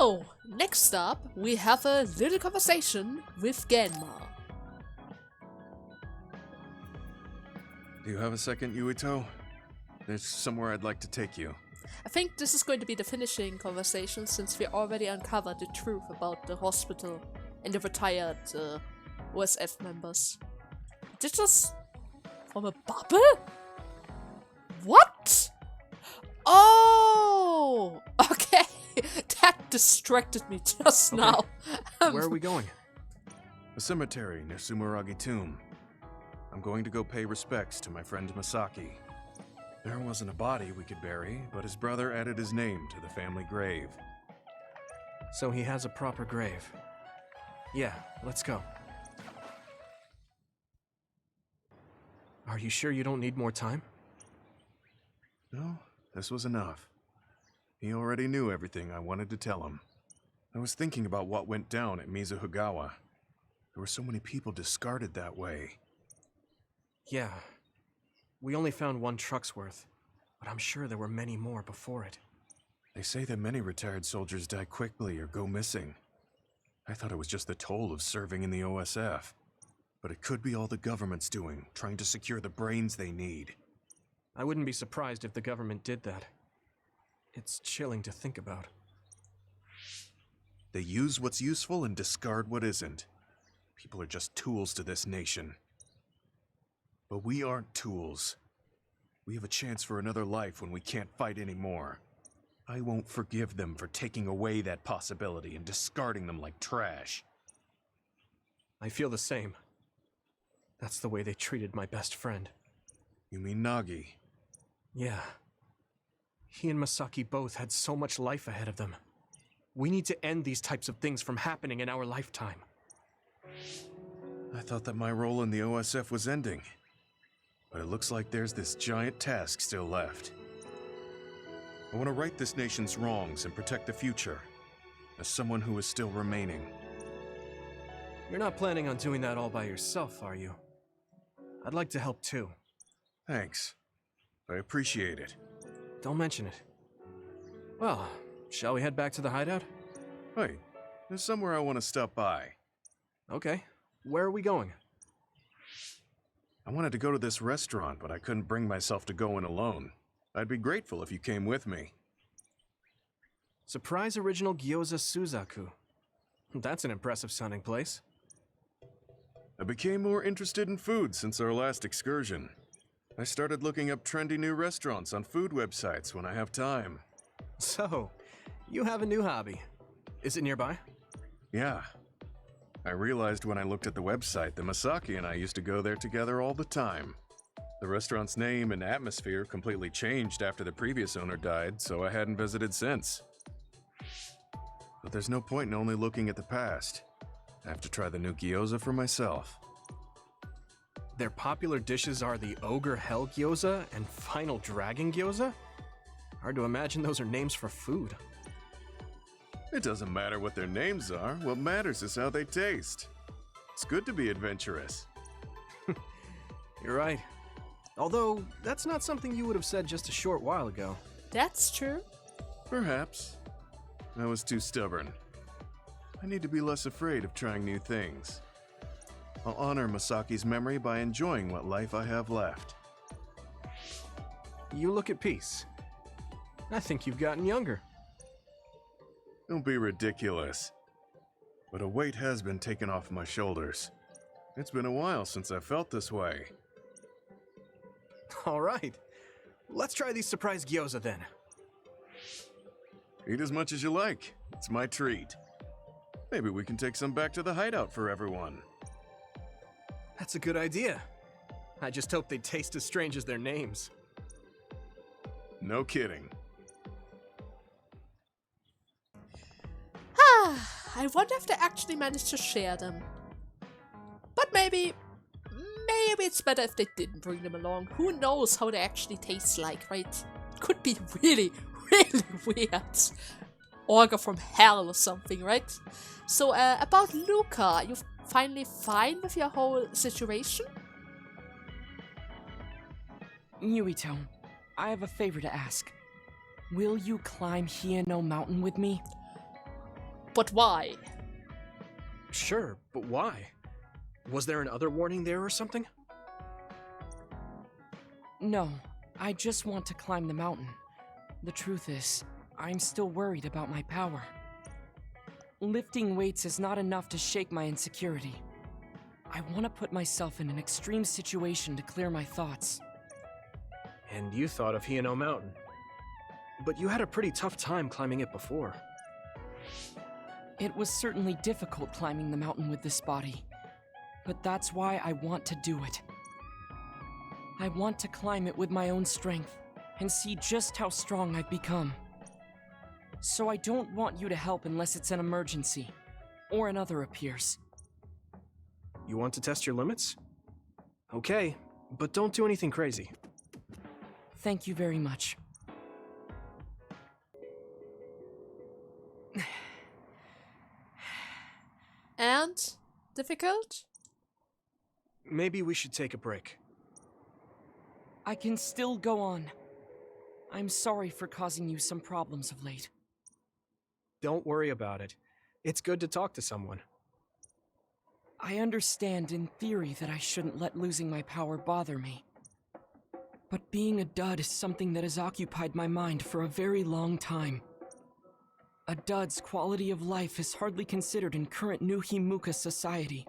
So, next up, we have a little conversation with Genma. Do you have a second, Yuito? There's somewhere I'd like to take you. I think this is going to be the finishing conversation since we already uncovered the truth about the hospital and the retired OSF members. Did just from a bubble? What? Oh! Okay, that distracted me just now. Where are we going? A cemetery near Sumeragi Tomb. I'm going to go pay respects to my friend Masaki. There wasn't a body we could bury, but his brother added his name to the family grave. So he has a proper grave. Yeah, let's go. Are you sure you don't need more time? No, this was enough. He already knew everything I wanted to tell him. I was thinking about what went down at Mizuhigawa. There were so many people discarded that way. Yeah. We only found one truck's worth, but I'm sure there were many more before it. They say that many retired soldiers die quickly or go missing. I thought it was just the toll of serving in the OSF. But it could be all the government's doing, trying to secure the brains they need. I wouldn't be surprised if the government did that. It's chilling to think about. They use what's useful and discard what isn't. People are just tools to this nation. But we aren't tools. We have a chance for another life when we can't fight anymore. I won't forgive them for taking away that possibility and discarding them like trash. I feel the same. That's the way they treated my best friend. You mean Nagi? Yeah. He and Masaki both had so much life ahead of them. We need to end these types of things from happening in our lifetime. I thought that my role in the OSF was ending. But it looks like there's this giant task still left. I want to right this nation's wrongs and protect the future, as someone who is still remaining. You're not planning on doing that all by yourself, are you? I'd like to help too. Thanks. I appreciate it. Don't mention it. Well, shall we head back to the hideout? Wait, there's somewhere I want to stop by. Okay. Where are we going? I wanted to go to this restaurant, but I couldn't bring myself to go in alone. I'd be grateful if you came with me. Surprise Original Gyoza Suzaku. That's an impressive sounding place. I became more interested in food since our last excursion. I started looking up trendy new restaurants on food websites when I have time. So, you have a new hobby. Is it nearby? Yeah. I realized when I looked at the website that Masaki and I used to go there together all the time. The restaurant's name and atmosphere completely changed after the previous owner died, so I hadn't visited since. But there's no point in only looking at the past. I have to try the new gyoza for myself. Their popular dishes are the Ogre Hell Gyoza and Final Dragon Gyoza? Hard to imagine those are names for food. It doesn't matter what their names are, what matters is how they taste. It's good to be adventurous. You're right. Although, that's not something you would have said just a short while ago. That's true. Perhaps. I was too stubborn. I need to be less afraid of trying new things. I'll honor Masaki's memory by enjoying what life I have left. You look at peace. I think you've gotten younger. Don't be ridiculous. But a weight has been taken off my shoulders. It's been a while since I felt this way. All right. Let's try these surprise gyoza then. Eat as much as you like. It's my treat. Maybe we can take some back to the hideout for everyone. That's a good idea. I just hope they taste as strange as their names. No kidding. I wonder if they actually managed to share them. But maybe it's better if they didn't bring them along. Who knows how they actually taste like, right? Could be really, really weird. Orga from hell or something, right? So, about Luca, are you finally fine with your whole situation? Yuito, I have a favor to ask. Will you climb Hieno Mountain with me? But why? Sure, but why? Was there another warning there or something? No, I just want to climb the mountain. The truth is, I'm still worried about my power. Lifting weights is not enough to shake my insecurity. I want to put myself in an extreme situation to clear my thoughts. And you thought of Hino Mountain. But you had a pretty tough time climbing it before. It was certainly difficult climbing the mountain with this body, but that's why I want to do it. I want to climb it with my own strength and see just how strong I've become. So I don't want you to help unless it's an emergency, or another appears. You want to test your limits? Okay, but don't do anything crazy. Thank you very much. And? Difficult? Maybe we should take a break. I can still go on. I'm sorry for causing you some problems of late. Don't worry about it. It's good to talk to someone. I understand in theory that I shouldn't let losing my power bother me. But being a dud is something that has occupied my mind for a very long time. A dud's quality of life is hardly considered in current New Himuka society.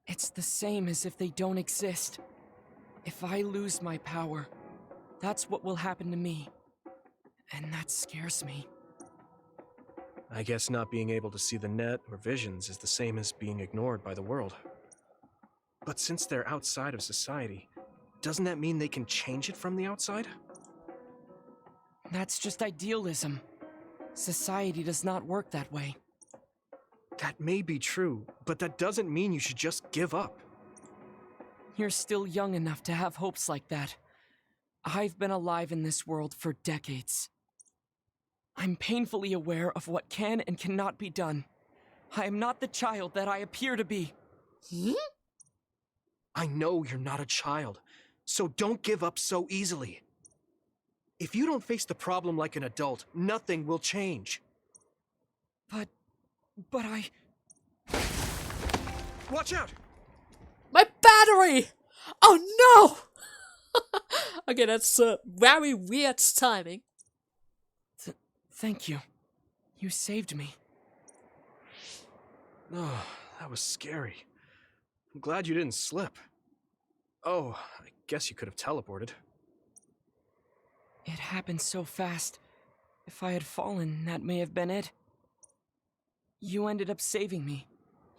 It's the same as if they don't exist. If I lose my power, that's what will happen to me. And that scares me. I guess not being able to see the net or visions is the same as being ignored by the world. But since they're outside of society, doesn't that mean they can change it from the outside? That's just idealism. Society does not work that way. That may be true, but that doesn't mean you should just give up. You're still young enough to have hopes like that. I've been alive in this world for decades. I'm painfully aware of what can and cannot be done. I am not the child that I appear to be. I know you're not a child, so don't give up so easily. If you don't face the problem like an adult, nothing will change. But I... Watch out! My battery! Oh no! Okay, that's very weird timing. Thank you. You saved me. Oh, that was scary. I'm glad you didn't slip. Oh, I guess you could have teleported. It happened so fast. If I had fallen, that may have been it. You ended up saving me,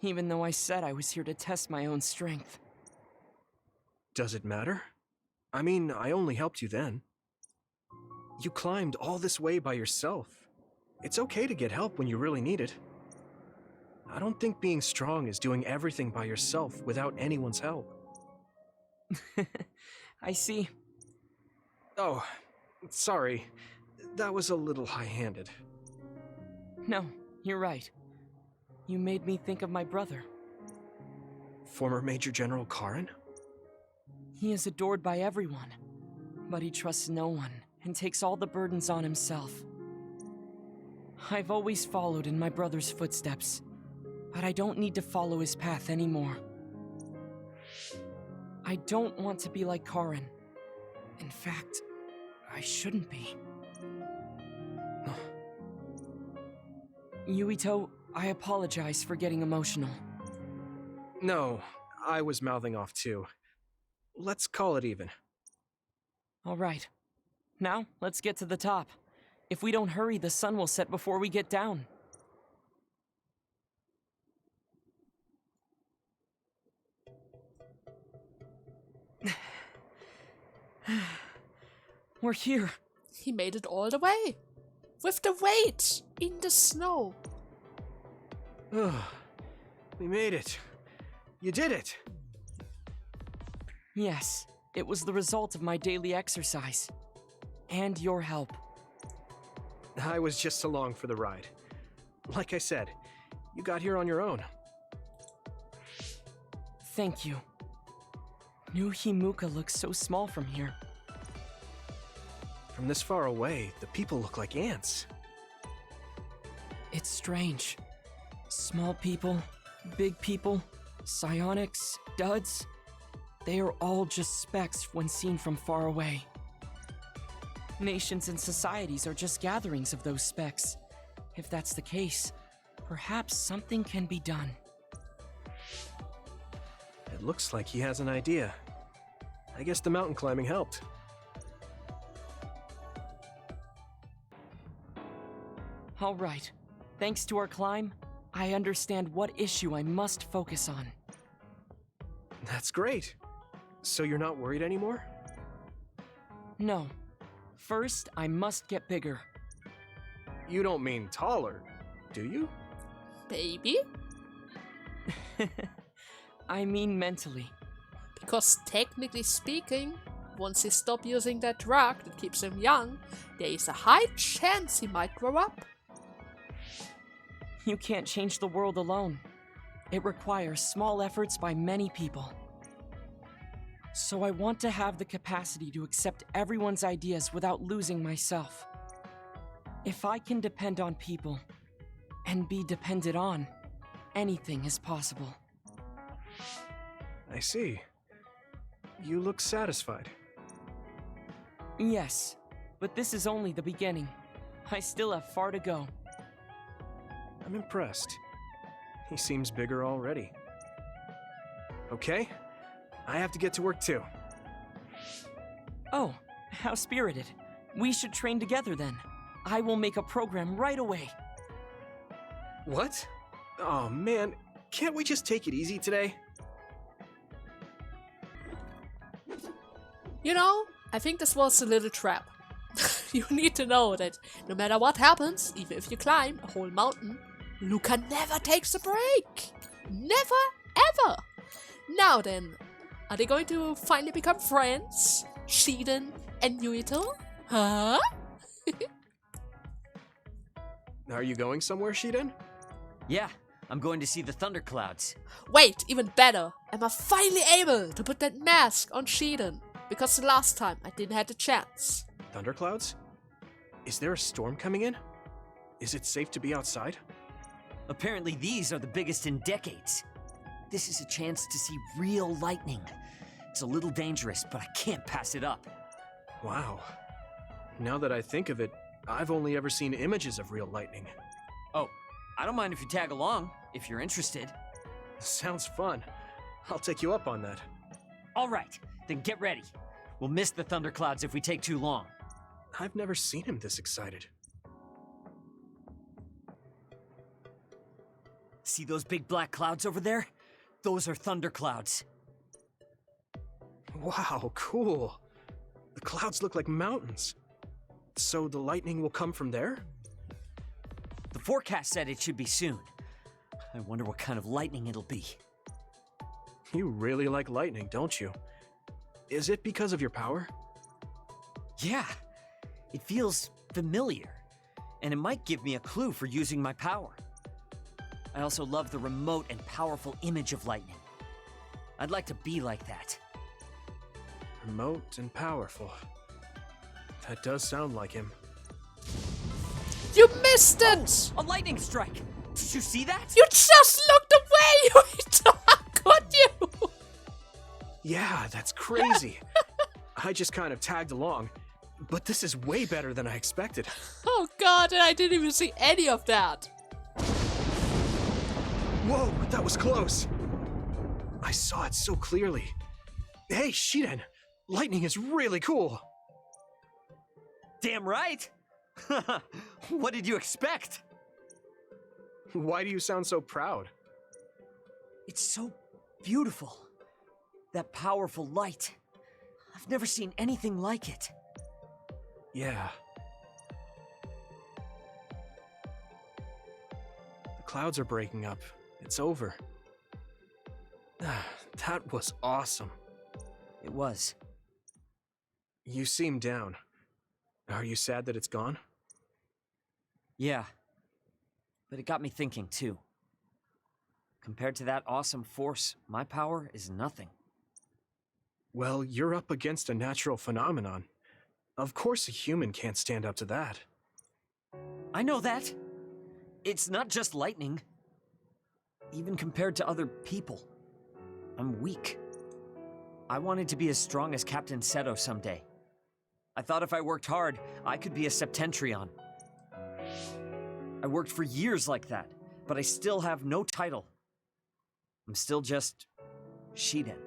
even though I said I was here to test my own strength. Does it matter? I mean, I only helped you then. You climbed all this way by yourself. It's okay to get help when you really need it. I don't think being strong is doing everything by yourself without anyone's help. I see. Oh, sorry. That was a little high-handed. No, you're right. You made me think of my brother. Former Major General Karin? He is adored by everyone, but he trusts no one and takes all the burdens on himself. I've always followed in my brother's footsteps, but I don't need to follow his path anymore. I don't want to be like Karin. In fact, I shouldn't be. Yuito, I apologize for getting emotional. No, I was mouthing off too. Let's call it even. All right. Now, let's get to the top. If we don't hurry, the sun will set before we get down. We're here. He made it all the way. With the weight in the snow. We made it. You did it. Yes, it was the result of my daily exercise. And your help. I was just along for the ride. Like I said, you got here on your own. Thank you. New Himuka looks so small from here. From this far away, the people look like ants. It's strange. Small people, big people, psionics, duds. They are all just specks when seen from far away. Nations and societies are just gatherings of those specks. If that's the case, perhaps something can be done. It looks like he has an idea. I guess the mountain climbing helped. All right. Thanks to our climb, I understand what issue I must focus on. That's great. So you're not worried anymore? No. First, I must get bigger. You don't mean taller, do you? Baby? I mean mentally. Because technically speaking, once he stops using that drug that keeps him young, there is a high chance he might grow up. You can't change the world alone. It requires small efforts by many people. So I want to have the capacity to accept everyone's ideas without losing myself. If I can depend on people, and be depended on, anything is possible. I see. You look satisfied. Yes, but this is only the beginning. I still have far to go. I'm impressed. He seems bigger already. Okay, I have to get to work too. Oh, how spirited. We should train together then. I will make a program right away. What? Oh man, can't we just take it easy today? You know, I think this was a little trap. You need to know that no matter what happens, even if you climb a whole mountain, Luca never takes a break. Never, ever. Now then, are they going to finally become friends? Shiden and Yuito? Huh? Are you going somewhere, Shiden? Yeah, I'm going to see the thunderclouds. Wait, even better. Am I finally able to put that mask on Shiden? Because the last time I didn't have the chance. Thunderclouds? Is there a storm coming in? Is it safe to be outside? Apparently these are the biggest in decades. This is a chance to see real lightning. It's a little dangerous, but I can't pass it up. Wow. Now that I think of it, I've only ever seen images of real lightning. Oh, I don't mind if you tag along, if you're interested. Sounds fun. I'll take you up on that. All right, then get ready. We'll miss the thunderclouds if we take too long. I've never seen him this excited. See those big black clouds over there? Those are thunderclouds. Wow, cool. The clouds look like mountains. So the lightning will come from there? The forecast said it should be soon. I wonder what kind of lightning it'll be. You really like lightning, don't you? Is it because of your power? Yeah, it feels familiar, and it might give me a clue for using my power. I also love the remote and powerful image of lightning. I'd like to be like that. Remote and powerful. That does sound like him. You missed it! A lightning strike! Did you see that? You just looked away! Yuito! How could you? Yeah, that's crazy. I just kind of tagged along, but this is way better than I expected. Oh god, and I didn't even see any of that. Whoa, that was close. I saw it so clearly. Hey, Shiden, lightning is really cool. Damn right! What did you expect? Why do you sound so proud? It's so beautiful. That powerful light. I've never seen anything like it. Yeah. The clouds are breaking up. It's over. That was awesome. It was. You seem down. Are you sad that it's gone? Yeah. But it got me thinking, too. Compared to that awesome force, my power is nothing. Well, you're up against a natural phenomenon. Of course a human can't stand up to that. I know that. It's not just lightning. Even compared to other people, I'm weak. I wanted to be as strong as Captain Seto someday. I thought if I worked hard, I could be a Septentrion. I worked for years like that, but I still have no title. I'm still just Shiden.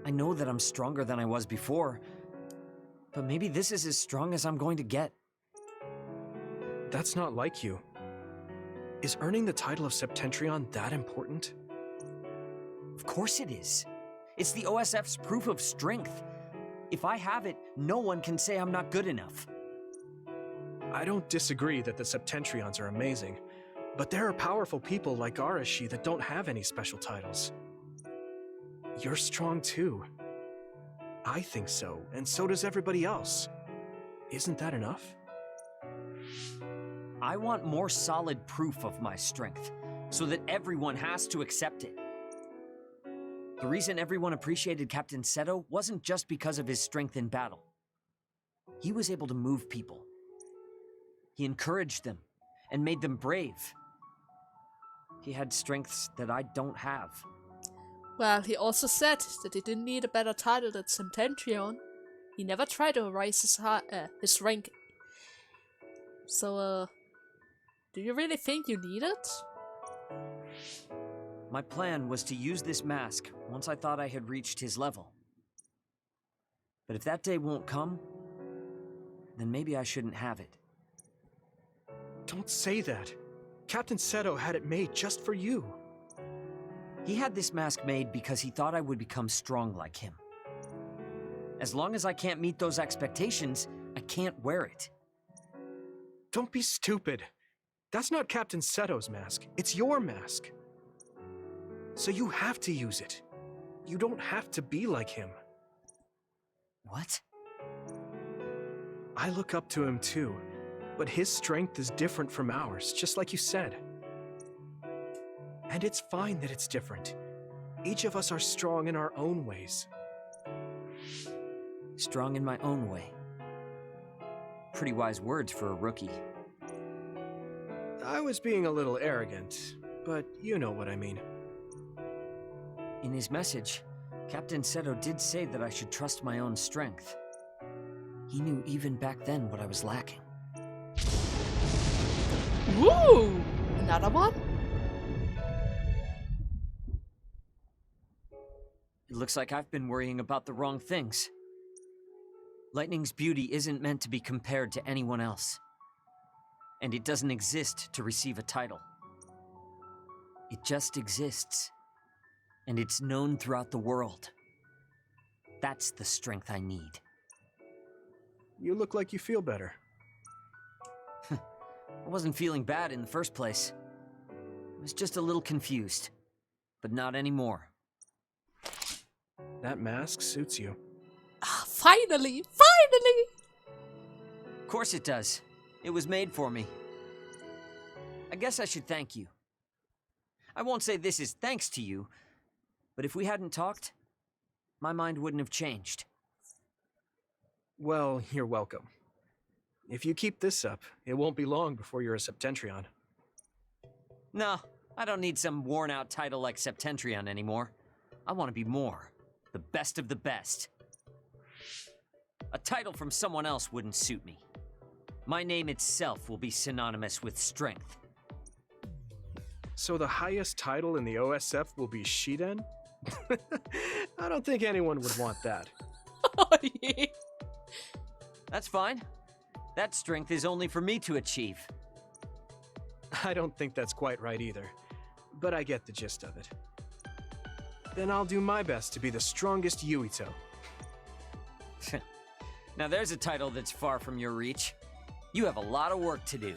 I know that I'm stronger than I was before, but maybe this is as strong as I'm going to get. That's not like you. Is earning the title of Septentrion that important? Of course it is. It's the OSF's proof of strength. If I have it, no one can say I'm not good enough. I don't disagree that the Septentrions are amazing, but there are powerful people like Arashi that don't have any special titles. You're strong too. I think so, and so does everybody else. Isn't that enough? I want more solid proof of my strength, so that everyone has to accept it. The reason everyone appreciated Captain Seto wasn't just because of his strength in battle. He was able to move people. He encouraged them, and made them brave. He had strengths that I don't have. Well, he also said that he didn't need a better title than Septentrion. He never tried to rise his rank. So, do you really think you need it? My plan was to use this mask once I thought I had reached his level. But if that day won't come, then maybe I shouldn't have it. Don't say that. Captain Seto had it made just for you. He had this mask made because he thought I would become strong like him. As long as I can't meet those expectations, I can't wear it. Don't be stupid. That's not Captain Seto's mask. It's your mask. So you have to use it. You don't have to be like him. What? I look up to him too, but his strength is different from ours, just like you said. And it's fine that it's different. Each of us are strong in our own ways. Strong in my own way. Pretty wise words for a rookie. I was being a little arrogant, but you know what I mean. In his message, Captain Seto did say that I should trust my own strength. He knew even back then what I was lacking. Woo! Another one? It looks like I've been worrying about the wrong things. Lightning's beauty isn't meant to be compared to anyone else. And it doesn't exist to receive a title. It just exists. And it's known throughout the world. That's the strength I need. You look like you feel better. I wasn't feeling bad in the first place. I was just a little confused. But not anymore. That mask suits you. Ah, finally! Finally! Of course it does. It was made for me. I guess I should thank you. I won't say this is thanks to you, but if we hadn't talked, my mind wouldn't have changed. Well, you're welcome. If you keep this up, it won't be long before you're a Septentrion. No, I don't need some worn-out title like Septentrion anymore. I want to be more. The best of the best. A title from someone else wouldn't suit me. My name itself will be synonymous with strength. So the highest title in the OSF will be Shiden? I don't think anyone would want that. Oh, yeah. That's fine. That strength is only for me to achieve. I don't think that's quite right either, but I get the gist of it. Then I'll do my best to be the strongest Yuito. Now there's a title that's far from your reach. You have a lot of work to do.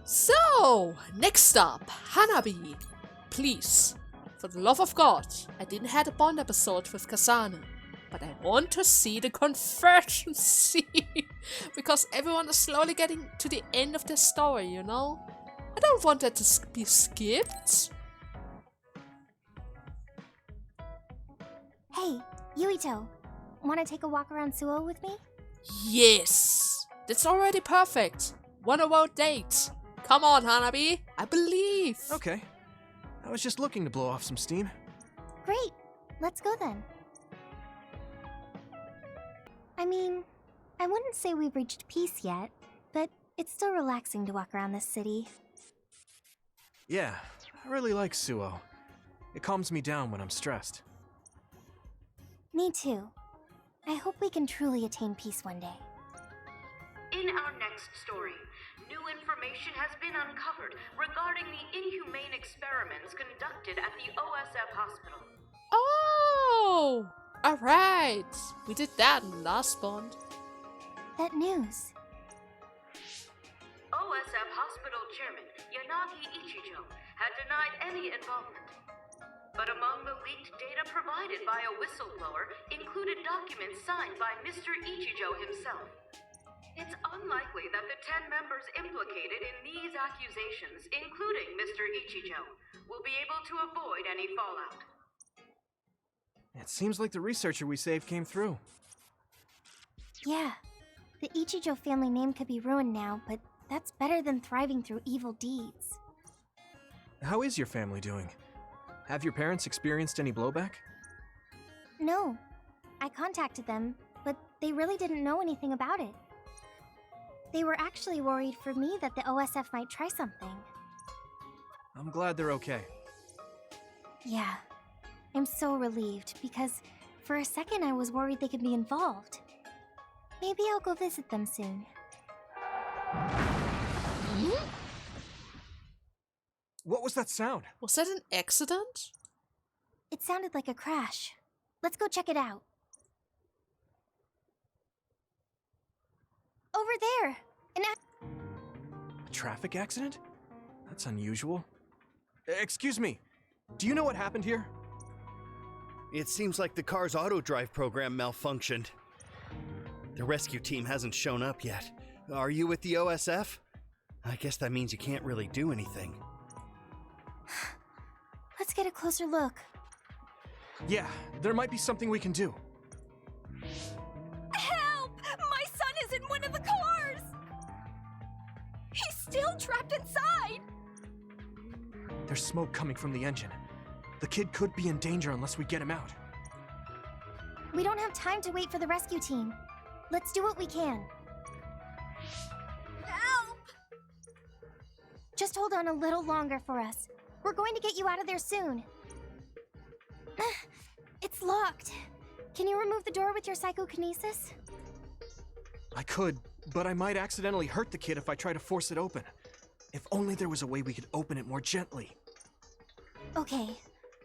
So, next up, Hanabi. Please, for the love of God, I didn't have a Bond episode with Kasane, but I want to see the conversion scene, because everyone is slowly getting to the end of their story, you know? I don't want that to be skipped. Hey, Yuito. Want to take a walk around Suo with me? Yes! That's already perfect. 1 hour date. Come on, Hanabi. I believe. Okay. I was just looking to blow off some steam. Great. Let's go then. I mean, I wouldn't say we've reached peace yet, but it's still relaxing to walk around this city. Yeah, I really like Suo. It calms me down when I'm stressed. Me too. I hope we can truly attain peace one day. In our next story, new information has been uncovered regarding the inhumane experiments conducted at the OSF hospital. Oh! Alright. We did that in the last Bond. That news. OSF hospital chairman Yanagi Ichijo had denied any involvement. But among the leaked data provided by a whistleblower included documents signed by Mr. Ichijo himself. It's unlikely that the 10 members implicated in these accusations, including Mr. Ichijo, will be able to avoid any fallout. It seems like the researcher we saved came through. Yeah. The Ichijo family name could be ruined now, but that's better than thriving through evil deeds. How is your family doing? Have your parents experienced any blowback? No. I contacted them, but they really didn't know anything about it. They were actually worried for me that the OSF might try something. I'm glad they're okay. Yeah. I'm so relieved, because for a second I was worried they could be involved. Maybe I'll go visit them soon. What was that sound? Was that an accident? It sounded like a crash. Let's go check it out. Over there! A traffic accident? That's unusual. Excuse me, do you know what happened here? It seems like the car's auto-drive program malfunctioned. The rescue team hasn't shown up yet. Are you with the OSF? I guess that means you can't really do anything. Let's get a closer look. Yeah, there might be something we can do. Help! My son is in one of the cars! He's still trapped inside! There's smoke coming from the engine. The kid could be in danger unless we get him out. We don't have time to wait for the rescue team. Let's do what we can. Help! Just hold on a little longer for us. We're going to get you out of there soon. It's locked. Can you remove the door with your psychokinesis? I could, but I might accidentally hurt the kid if I try to force it open. If only there was a way we could open it more gently. Okay,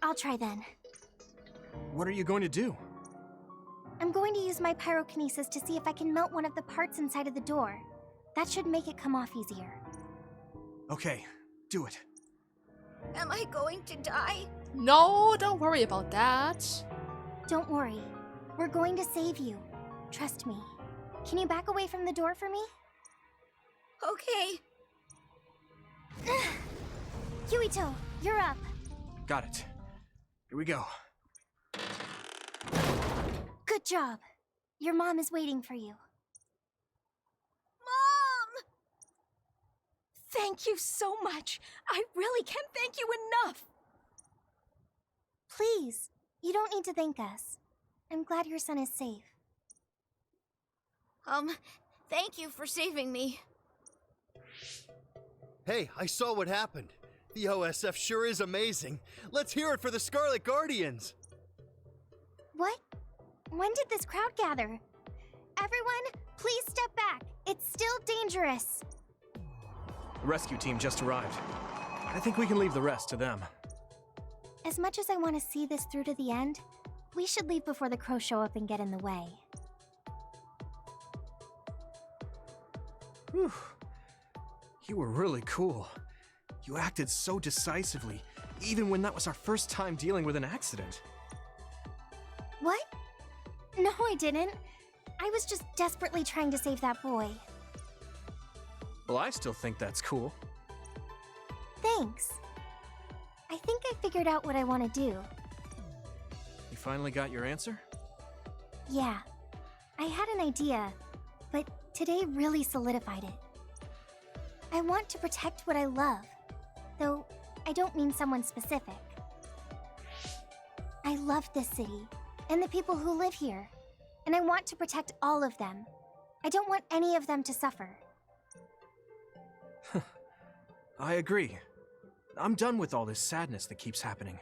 I'll try then. What are you going to do? I'm going to use my pyrokinesis to see if I can melt one of the parts inside of the door. That should make it come off easier. Okay, do it. Am I going to die? No, don't worry about that. Don't worry. We're going to save you. Trust me. Can you back away from the door for me? Okay. Yuito, you're up. Got it. Here we go. Good job. Your mom is waiting for you. Mom! Thank you so much. I really can't thank you enough. Please, you don't need to thank us. I'm glad your son is safe. Thank you for saving me. Hey, I saw what happened. The OSF sure is amazing. Let's hear it for the Scarlet Guardians. What? When did this crowd gather? Everyone, please step back. It's still dangerous. The rescue team just arrived. I think we can leave the rest to them. As much as I want to see this through to the end, we should leave before the crows show up and get in the way. Whew. You were really cool. You acted so decisively, even when that was our first time dealing with an accident. What? No, I didn't. I was just desperately trying to save that boy. Well, I still think that's cool. Thanks. I think I figured out what I want to do. You finally got your answer? Yeah, I had an idea, but today really solidified it. I want to protect what I love, though I don't mean someone specific. I love this city, and the people who live here, and I want to protect all of them. I don't want any of them to suffer. I agree. I'm done with all this sadness that keeps happening.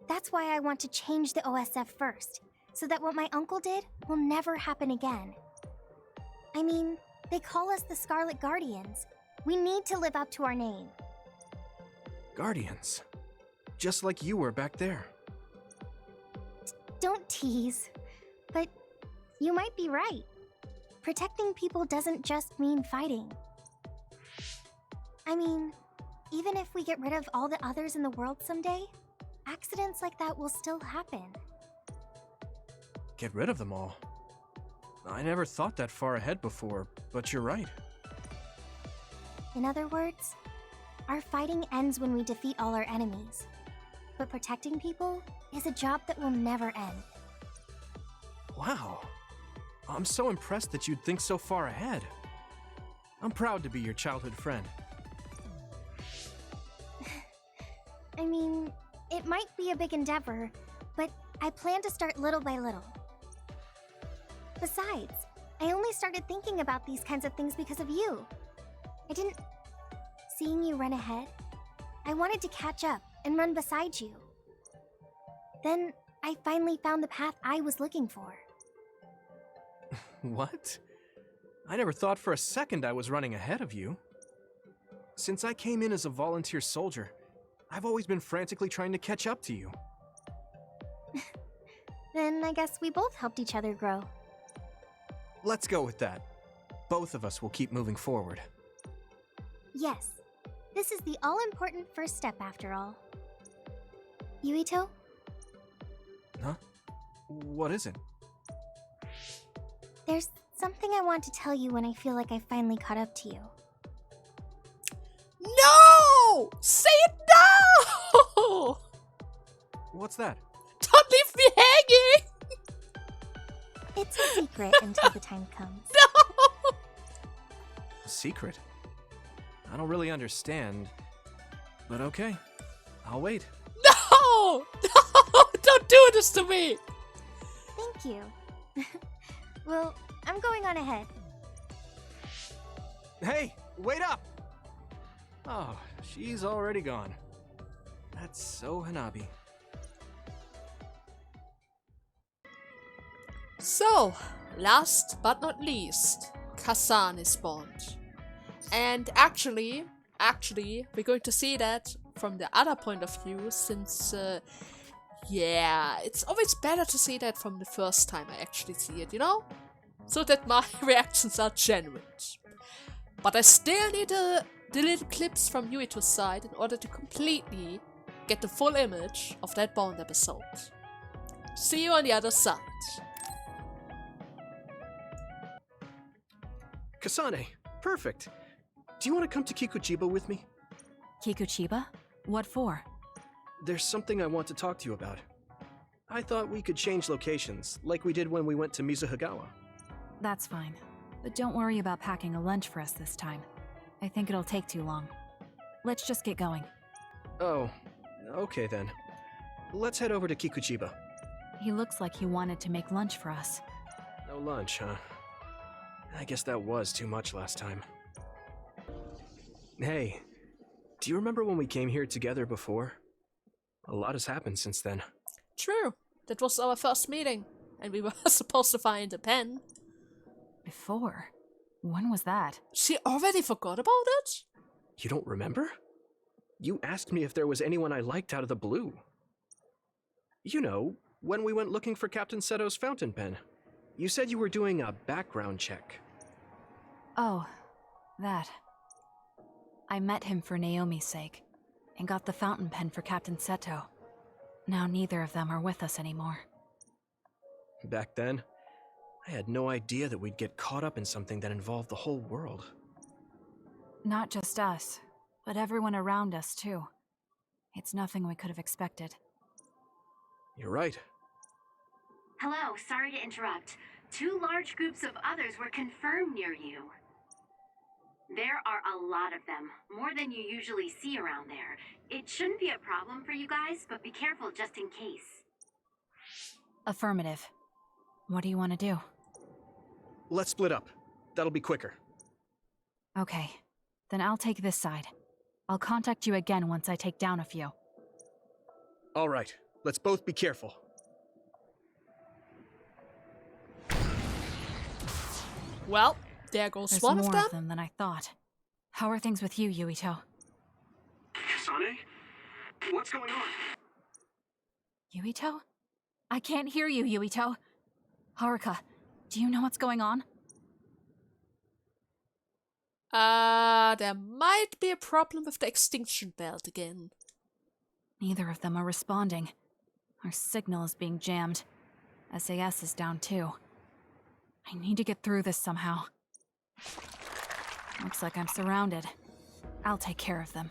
That's why I want to change the OSF first, so that what my uncle did will never happen again. I mean, they call us the Scarlet Guardians. We need to live up to our name. Guardians. Just like you were back there. Don't tease. But you might be right. Protecting people doesn't just mean fighting. I mean, even if we get rid of all the others in the world someday, accidents like that will still happen. Get rid of them all. I never thought that far ahead before, but you're right. In other words, our fighting ends when we defeat all our enemies. But protecting people is a job that will never end. Wow. I'm so impressed that you'd think so far ahead. I'm proud to be your childhood friend. I mean, it might be a big endeavor, but I plan to start little by little. Besides, I only started thinking about these kinds of things because of you. I didn't... Seeing you run ahead, I wanted to catch up and run beside you. Then, I finally found the path I was looking for. What? I never thought for a second I was running ahead of you. Since I came in as a volunteer soldier, I've always been frantically trying to catch up to you. Then I guess we both helped each other grow. Let's go with that. Both of us will keep moving forward. Yes, this is the all-important first step after all. Yuito? Huh? What is it? There's something I want to tell you when I feel like I finally caught up to you. No! Say it now! What's that? Don't leave me hanging! It's a secret until the time comes. No! A secret? I don't really understand, but okay. I'll wait. No! No! Don't do this to me! Thank you. Well, I'm going on ahead. Hey, wait up! Oh, she's already gone. That's so Hanabi. So, last but not least, Kasane spawned. And actually, we're going to see that from the other point of view, since, yeah, it's always better to see that from the first time I actually see it, you know? So that my reactions are genuine. But I still need the little clips from Yuito's side in order to completely get the full image of that Bond episode. See you on the other side. Kasane, perfect. Do you want to come to Kikuchiba with me? Kikuchiba? What for? There's something I want to talk to you about. I thought we could change locations, like we did when we went to Mizuhagawa. That's fine. But don't worry about packing a lunch for us this time. I think it'll take too long. Let's just get going. Oh, okay then. Let's head over to Kikuchiba. He looks like he wanted to make lunch for us. No lunch, huh? I guess that was too much last time. Hey, do you remember when we came here together before? A lot has happened since then. True. That was our first meeting, and we were supposed to find a pen. Before? When was that? She already forgot about it? You don't remember? You asked me if there was anyone I liked out of the blue. You know, when we went looking for Captain Seto's fountain pen. You said you were doing a background check. Oh, that. I met him for Naomi's sake, and got the fountain pen for Captain Seto. Now neither of them are with us anymore. Back then, I had no idea that we'd get caught up in something that involved the whole world. Not just us, but everyone around us too. It's nothing we could have expected. You're right. Hello, sorry to interrupt. 2 large groups of others were confirmed near you. There are a lot of them, more than you usually see around there. It shouldn't be a problem for you guys, but be careful just in case. Affirmative. What do you want to do? Let's split up. That'll be quicker. Okay. Then I'll take this side. I'll contact you again once I take down a few. All right. Let's both be careful. Well, there goes There's one more of them. than I thought. How are things with you, Yuito? Kasane? What's going on? Yuito? I can't hear you, Yuito. Haruka, do you know what's going on? There might be a problem with the extinction belt again. Neither of them are responding. Our signal is being jammed. SAS is down too. I need to get through this somehow. Looks like I'm surrounded. I'll take care of them.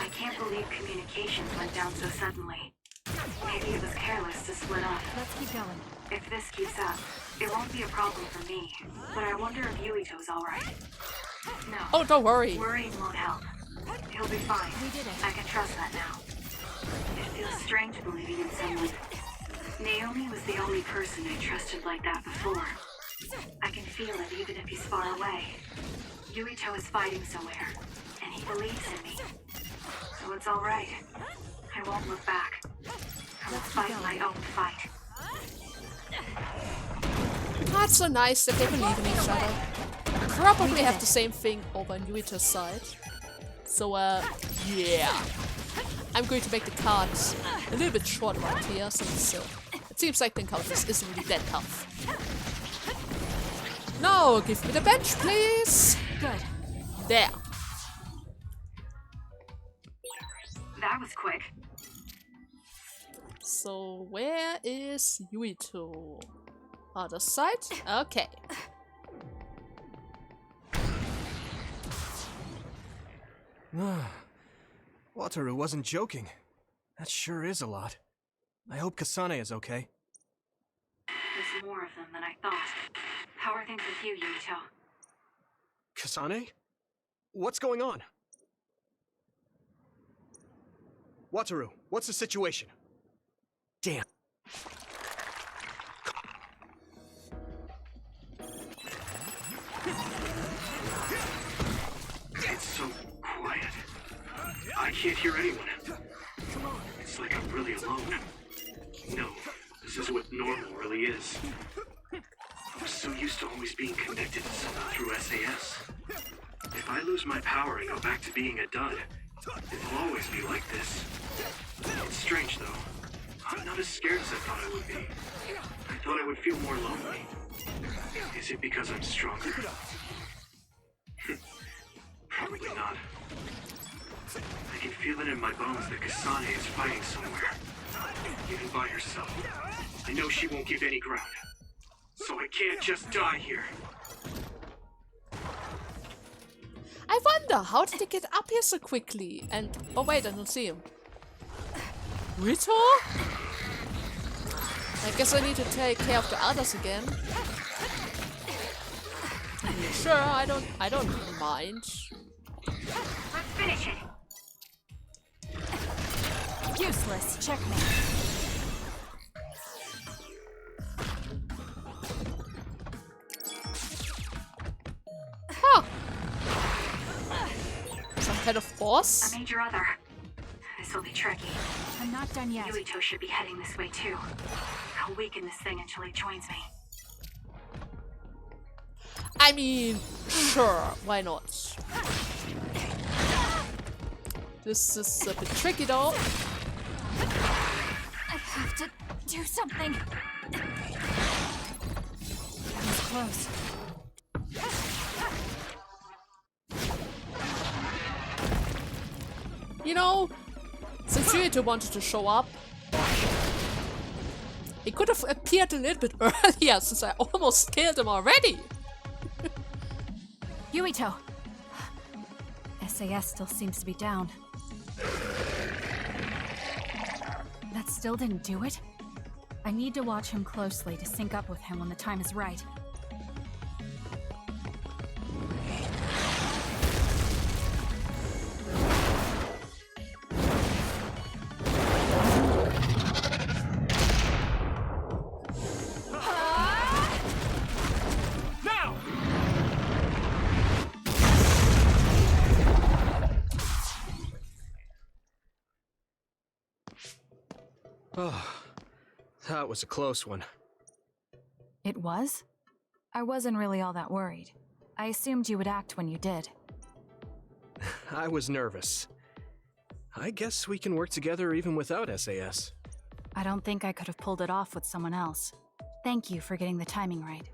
I can't believe communications went down so suddenly. Maybe it was careless to split up. Let's keep going. If this keeps up, it won't be a problem for me. But I wonder if Yuito's alright. No. Oh, don't worry. Worrying won't help. He'll be fine. We did it. I can trust that now. It feels strange believing in someone. Naomi was the only person I trusted like that before. I can feel it even if he's far away. Yuito is fighting somewhere, and he believes in me. So it's alright. I won't look back. I will fight my own fight. That's so nice that they believe in each other. Probably have the same thing over on Yuito's side. So, yeah. I'm going to make the cards a little bit short right here, since it seems like the encounters isn't really that tough. Now, give me the bench, please! Good. There. That was quick. So, where is Yuito? Other side? Okay. Wataru wasn't joking. That sure is a lot. I hope Kasane is okay. There's more of them than I thought. How are things with you, Yuito? Kasane? What's going on? Wataru, what's the situation? Damn. It's so quiet. I can't hear anyone. It's like I'm really alone. No, this is what normal really is. I'm so used to always being connected to someone through SAS. If I lose my power and go back to being a dud, it'll always be like this. It's strange though. I'm not as scared as I thought I would be. I thought I would feel more lonely. Is it because I'm stronger? Probably not. I can feel it in my bones that Kasane is fighting somewhere. Even by herself. I know she won't give any ground. So I can't just die here. I wonder, how did he get up here so quickly? And, oh wait, I don't see him. Rito? I guess I need to take care of the others again. Sure, I don't mind. Let's finish it. Useless. Checkmate. Huh. Some kind of boss? A major other. This'll be tricky. I'm not done yet. Yuito should be heading this way too. I'll weaken this thing until he joins me. I mean, sure, why not? This is a bit tricky though. I have to do something. It's close. You know, since Yuito wanted to show up, he could have appeared a little bit earlier since I almost killed him already. Yuito! SAS still seems to be down. still didn't do it? I need to watch him closely to sync up with him when the time is right. Oh, that was a close one. It was? I wasn't really all that worried. I assumed you would act when you did. I was nervous. I guess we can work together even without SAS. I don't think I could have pulled it off with someone else. Thank you for getting the timing right.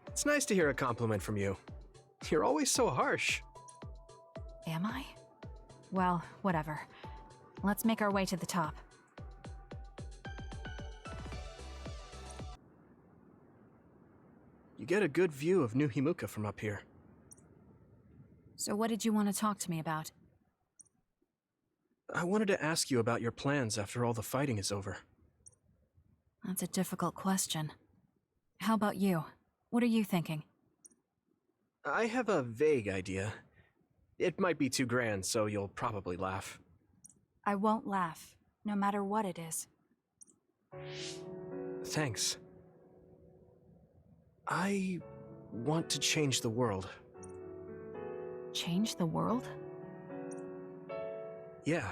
It's nice to hear a compliment from you. You're always so harsh. Am I? Well, whatever. Let's make our way to the top. You get a good view of New Himuka from up here. So what did you want to talk to me about? I wanted to ask you about your plans after all the fighting is over. That's a difficult question. How about you? What are you thinking? I have a vague idea. It might be too grand, so you'll probably laugh. I won't laugh, no matter what it is. Thanks. I want to change the world. Change the world? Yeah.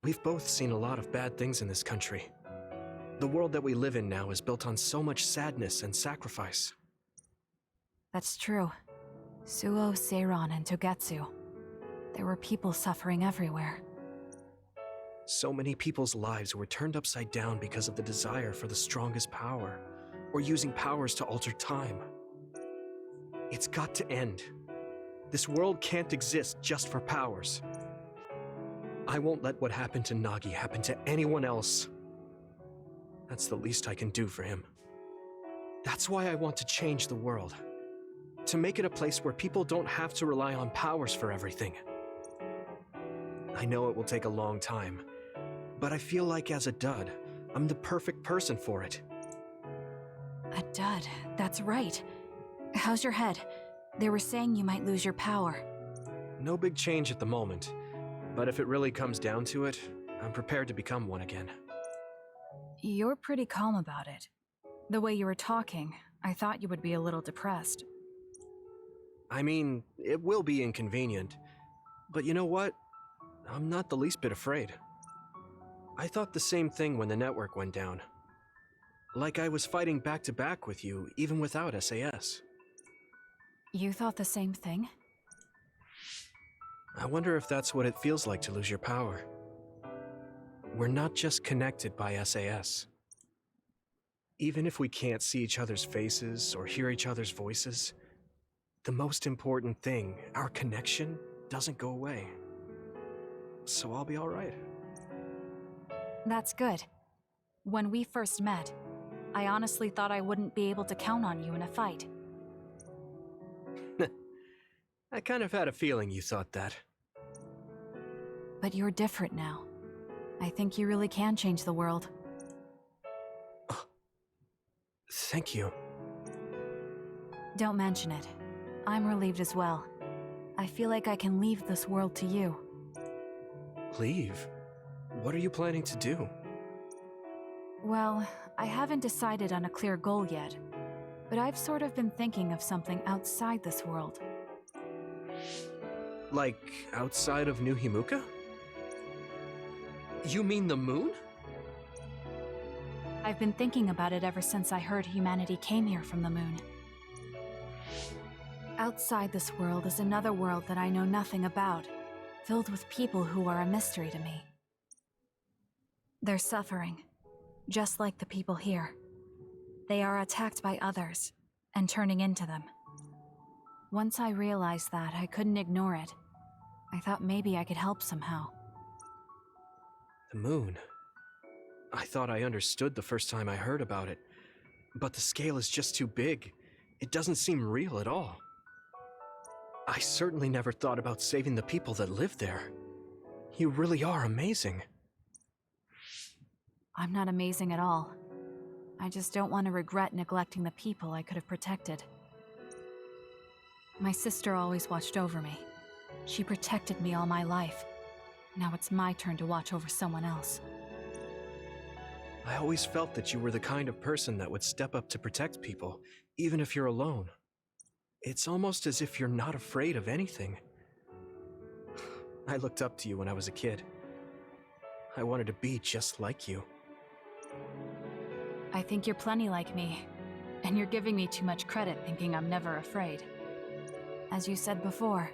We've both seen a lot of bad things in this country. The world that we live in now is built on so much sadness and sacrifice. That's true. Suo, Seiran, and Togetsu. There were people suffering everywhere. So many people's lives were turned upside down because of the desire for the strongest power, or using powers to alter time. It's got to end. This world can't exist just for powers. I won't let what happened to Nagi happen to anyone else. That's the least I can do for him. That's why I want to change the world. To make it a place where people don't have to rely on powers for everything. I know it will take a long time, but I feel like as a dud, I'm the perfect person for it. A dud, that's right. How's your head? They were saying you might lose your power. No big change at the moment, but if it really comes down to it, I'm prepared to become one again. You're pretty calm about it. The way you were talking, I thought you would be a little depressed. I mean, it will be inconvenient, but you know what? I'm not the least bit afraid. I thought the same thing when the network went down. Like I was fighting back-to-back with you, even without SAS. You thought the same thing? I wonder if that's what it feels like to lose your power. We're not just connected by SAS. Even if we can't see each other's faces or hear each other's voices, the most important thing, our connection, doesn't go away. So I'll be all right. That's good. When we first met, I honestly thought I wouldn't be able to count on you in a fight. I kind of had a feeling you thought that. But you're different now. I think you really can change the world. Thank you. Don't mention it. I'm relieved as well. I feel like I can leave this world to you. Leave? What are you planning to do? Well, I haven't decided on a clear goal yet, but I've sort of been thinking of something outside this world. Like, outside of New Himuka? You mean the moon? I've been thinking about it ever since I heard humanity came here from the moon. Outside this world is another world that I know nothing about, filled with people who are a mystery to me. They're suffering, just like the people here. They are attacked by others, and turning into them. Once I realized that, I couldn't ignore it. I thought maybe I could help somehow. The moon. I thought I understood the first time I heard about it, but the scale is just too big. It doesn't seem real at all. I certainly never thought about saving the people that live there. You really are amazing. I'm not amazing at all. I just don't want to regret neglecting the people I could have protected. My sister always watched over me. She protected me all my life. Now it's my turn to watch over someone else. I always felt that you were the kind of person that would step up to protect people, even if you're alone. It's almost as if you're not afraid of anything. I looked up to you when I was a kid. I wanted to be just like you. I think you're plenty like me, and you're giving me too much credit thinking I'm never afraid. As you said before,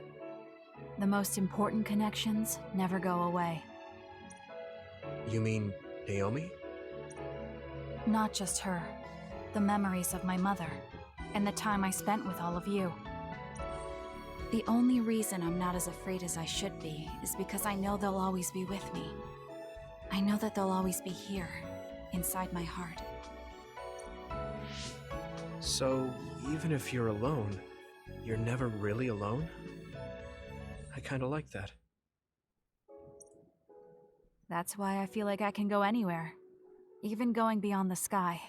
the most important connections never go away. You mean Naomi? Not just her. The memories of my mother, and the time I spent with all of you. The only reason I'm not as afraid as I should be is because I know they'll always be with me. I know that they'll always be here, inside my heart. So, even if you're alone, you're never really alone? I kinda like that. That's why I feel like I can go anywhere, even going beyond the sky.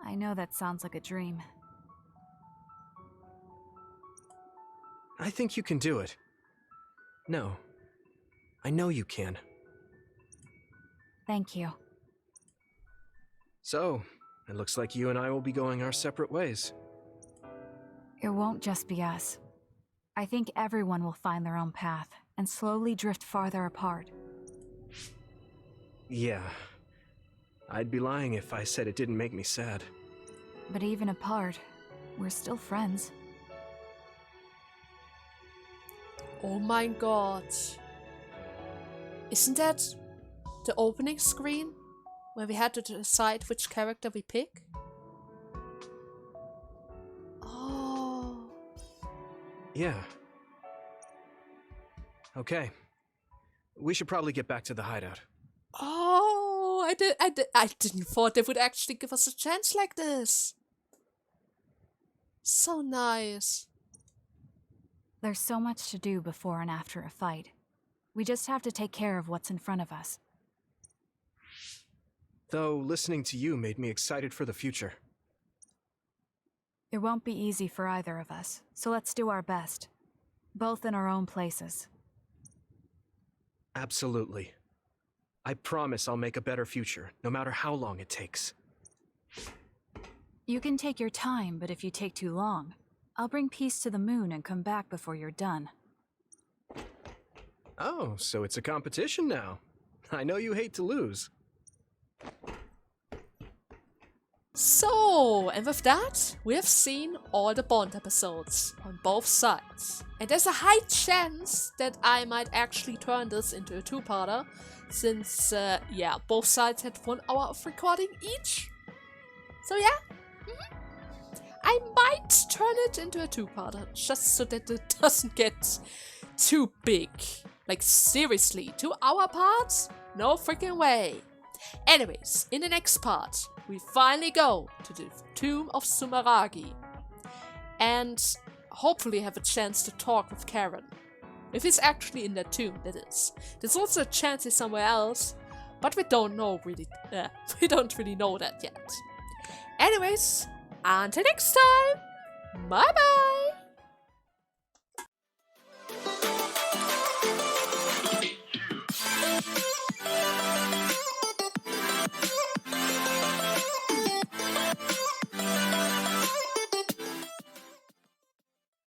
I know that sounds like a dream. I think you can do it. No. I know you can. Thank you. So, it looks like you and I will be going our separate ways. It won't just be us. I think everyone will find their own path and slowly drift farther apart. Yeah. I'd be lying if I said it didn't make me sad. But even apart, we're still friends. Oh my god. Isn't that the opening screen? Where we had to decide which character we pick? Oh. Yeah. Okay. We should probably get back to the hideout. Oh, I didn't thought they would actually give us a chance like this. So nice. There's so much to do before and after a fight. We just have to take care of what's in front of us. Though listening to you made me excited for the future. It won't be easy for either of us, so let's do our best. Both in our own places. Absolutely. I promise I'll make a better future, no matter how long it takes. You can take your time, but if you take too long, I'll bring peace to the moon and come back before you're done. Oh, so it's a competition now. I know you hate to lose. So, and with that, we have seen all the Bond episodes on both sides. And there's a high chance that I might actually turn this into a two-parter, since, yeah, both sides had 1 hour of recording each. So yeah, I might turn it into a two-parter, just so that it doesn't get too big. Like, seriously, 2 hour parts? No freaking way. Anyways, in the next part, we finally go to the Tomb of Sumeragi. And hopefully have a chance to talk with Karen. If he's actually in that tomb, that is. There's also a chance he's somewhere else, but we don't know really, we don't really know that yet. Anyways, until next time, bye bye!